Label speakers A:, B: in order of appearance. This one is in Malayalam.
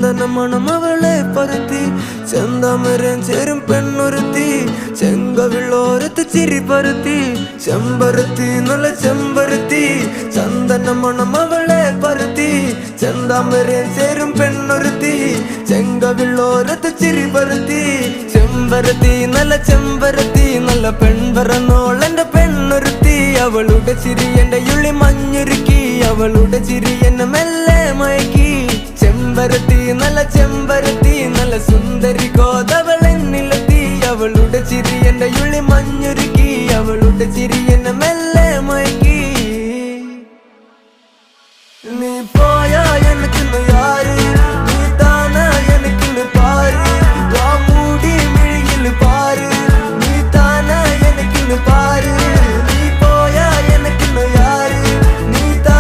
A: ചന്ദന മണം അവളെ പരത്തി ചെന്താമരം ചേരും പെണ്ണൊരുത്തി ചെങ്കവിളോരത്ത് ചിരി പരത്തി ചെമ്പരത്തി നല്ല ചെമ്പരത്തി ചന്ദന മണം അവളെ പരത്തി ചെന്താമരം ചേരും പെണ്ണൊരുത്തി ചെങ്കവിളോരത്ത് ചിരി പരത്തി ചെമ്പരത്തി നല്ല പെൺപറന്നോളെന്റെ പെണ്ണൊരുത്തി അവളുടെ ചിരി എന്റെ ഉള്ളി മഞ്ഞുരുക്കി അവളുടെ ചിരി എന്നെ മെല്ലെ മയക്കി ചെമ്പരത്തി നല്ല സുന്ദരി കോതവളെന്നിലെത്തി അവളുടെ ചിരി എന്റെ ഉള്ളി മഞ്ഞുരുക്കി അവളുടെ ചിരി എന്നെ മെല്ലെ മയക്കി നീ